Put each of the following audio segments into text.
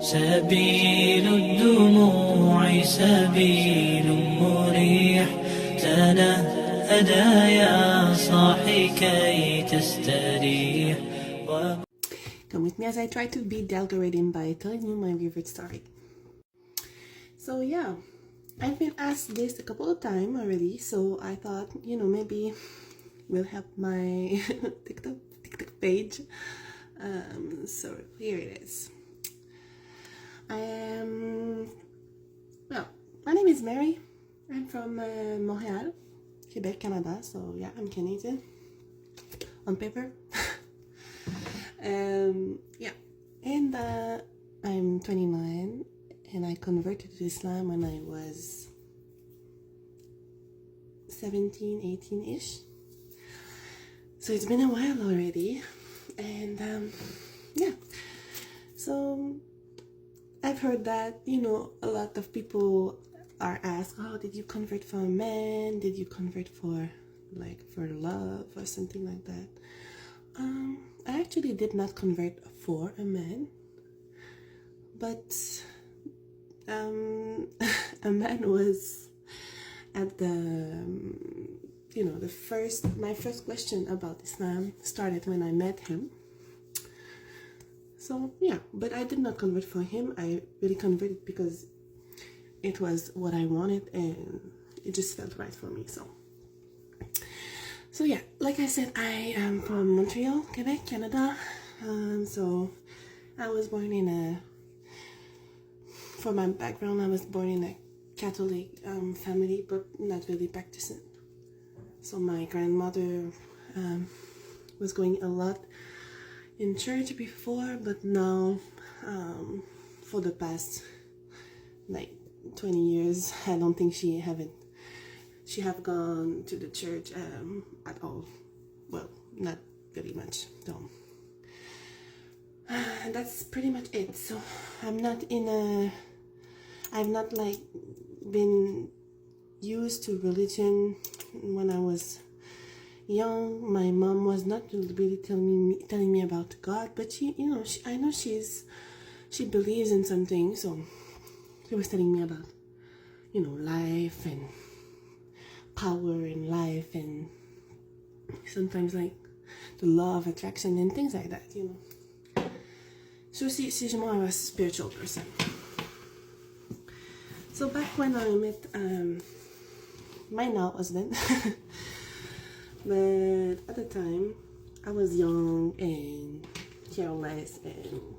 سبيل الدموع سبيل مريح تنهدى يا صاحي كي تستريح. Come with me as I try to beat the algorithm by telling you my favorite story. So yeah, I've been asked this a couple of times already, so I thought, maybe will help my TikTok page. So here it is. My name is Mary. I'm from Montreal, Quebec, Canada. So yeah, I'm Canadian on paper. And I'm 29, and I converted to Islam when I was 17, 18-ish. So it's been a while already, and so I've heard that, a lot of people are asked, oh, did you convert for a man? Did you convert for love or something like that? I actually did not convert for a man, but a man was at my first question about Islam started when I met him. So yeah, but I did not convert for him. I really converted because it was what I wanted and it just felt right for me. So yeah, like I said, I am from Montreal, Quebec, Canada. So I was born for my background, I was born in a Catholic family, but not really practicing. So my grandmother was going a lot in church before, but now for the past 20 years, I don't think she have gone to the church at all. Well, not very much. So that's pretty much it. So I've not been used to religion when I was young. My mom was not really telling me about God, but I know she believes in something, so she was telling me about life and power in life, and sometimes the law of attraction and things like that. So she's more of a spiritual person. So back when I met my now husband, but at the time I was young and careless, and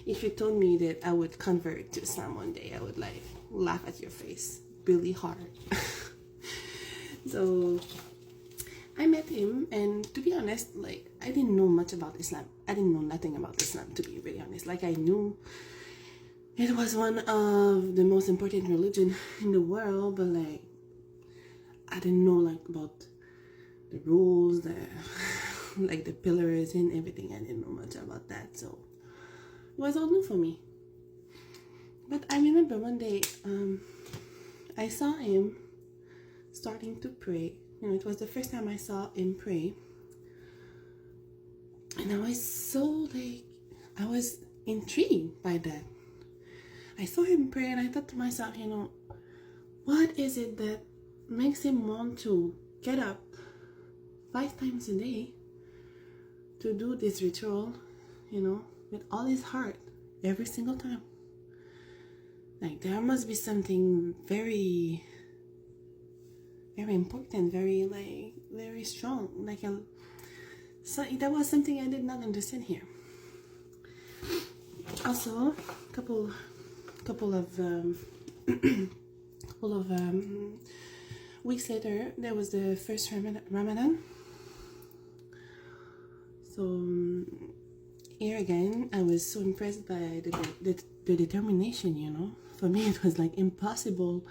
if you told me that I would convert to Islam one day, I would laugh at your face really hard. So I met him, and to be honest, I didn't know much about Islam. I didn't know nothing about Islam, to be really honest. I knew it was one of the most important religion in the world, but I didn't know about the rules, the pillars and everything. I didn't know much about that, so it was all new for me. But I remember one day I saw him starting to pray. It was the first time I saw him pray, and I was intrigued by that. I saw him pray, and I thought to myself, what is it that makes him want to get up 5 times a day to do this ritual, with all his heart every single time? There must be something very, very important, very strong. So that was something I did not understand here. Also, couple of weeks later, there was the first Ramadan. So here again, I was so impressed by the determination. For me, it was impossible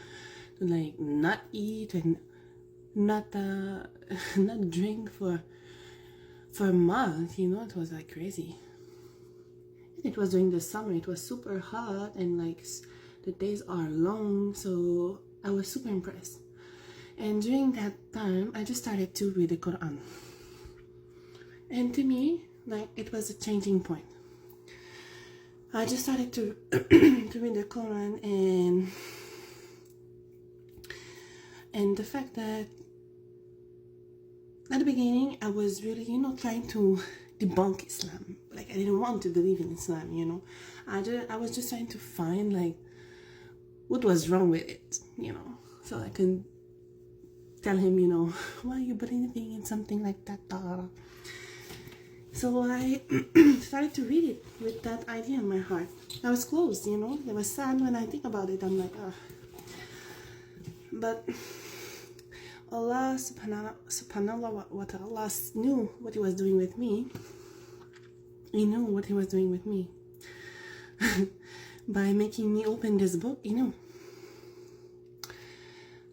to not eat and not drink for a month. It was crazy. It was during the summer. It was super hot, and the days are long, so I was super impressed. And during that time, I just started to read the Quran, and to me, it was a changing point. I just started to to read the Quran, and the fact that at the beginning I was really, trying to debunk Islam. Like, I didn't want to believe in Islam. I was just trying to find like what was wrong with it, so I can tell him, why are you believing in something like that? So I started to read it with that idea in my heart. I was close, It was sad when I think about it. I'm like, ah. But Allah subhanallah wa ta'ala knew what He was doing with me. He knew what He was doing with me. By making me open this book,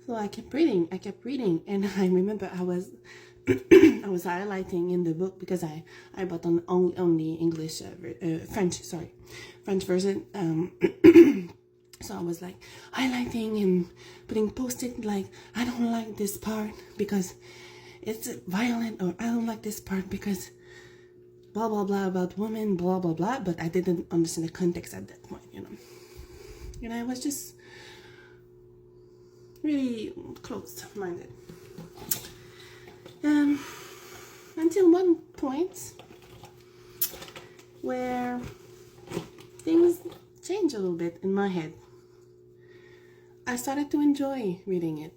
So I kept reading, and I remember I was I was highlighting in the book because I bought only English, French version. So I was like highlighting and putting post-it like, I don't like this part because it's violent, or I don't like this part because blah blah blah about women, blah blah blah. But I didn't understand the context at that point, And I was just really closed-minded. Until one point where things changed a little bit in my head. I started to enjoy reading it,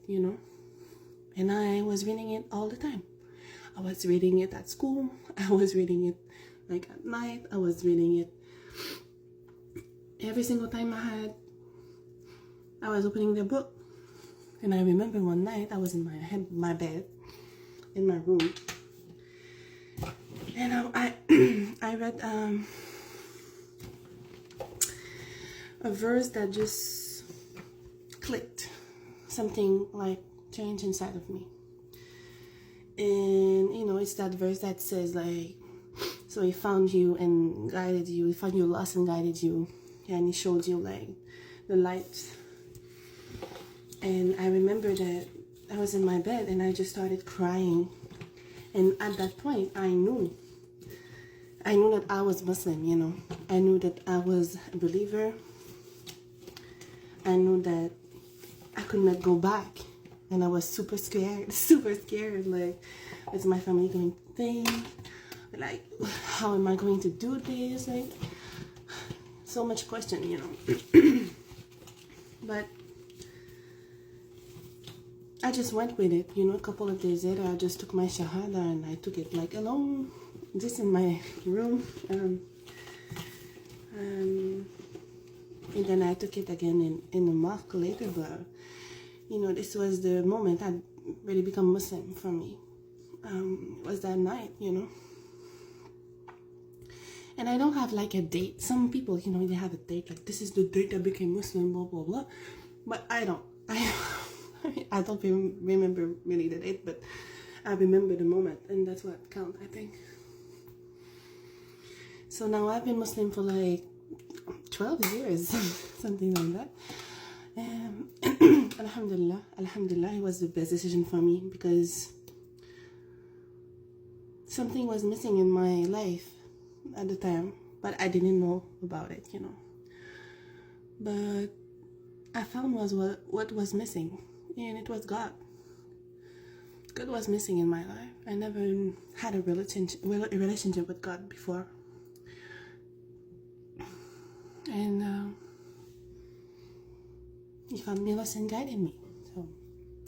and I was reading it all the time. I was reading it at school. I was reading it like at night. I was reading it every single time I was opening the book. And I remember one night I was in my bed in my room, and I read a verse that just clicked. Something like changed inside of me. And it's that verse that says like, so He found you and guided you. He found you lost and guided you, and He showed you like the light. And I remember that I was in my bed and I just started crying. And at that point, I knew that I was Muslim, I knew that I was a believer. I knew that I could not go back. And I was super scared. Like, is my family going to think? Like, how am I going to do this? Like, so much question, But I just went with it, a couple of days later. I just took my shahada and I took it like alone, just in my room. And then I took it again in the mosque later. But, this was the moment I really become Muslim for me. It was that night, And I don't have like a date. Some people, they have a date, like this is the date I became Muslim, blah, blah, blah. But I don't. I don't remember really the date, but I remember the moment, and that's what counts, I think. So now I've been Muslim for like 12 years, something like that. Alhamdulillah, it was the best decision for me because something was missing in my life at the time, but I didn't know about it, But I found what was missing. And it was God. God was missing in my life. I never had a relationship with God before. And He found me lost and guided me. So,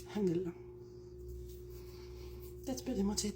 alhamdulillah. That's pretty much it.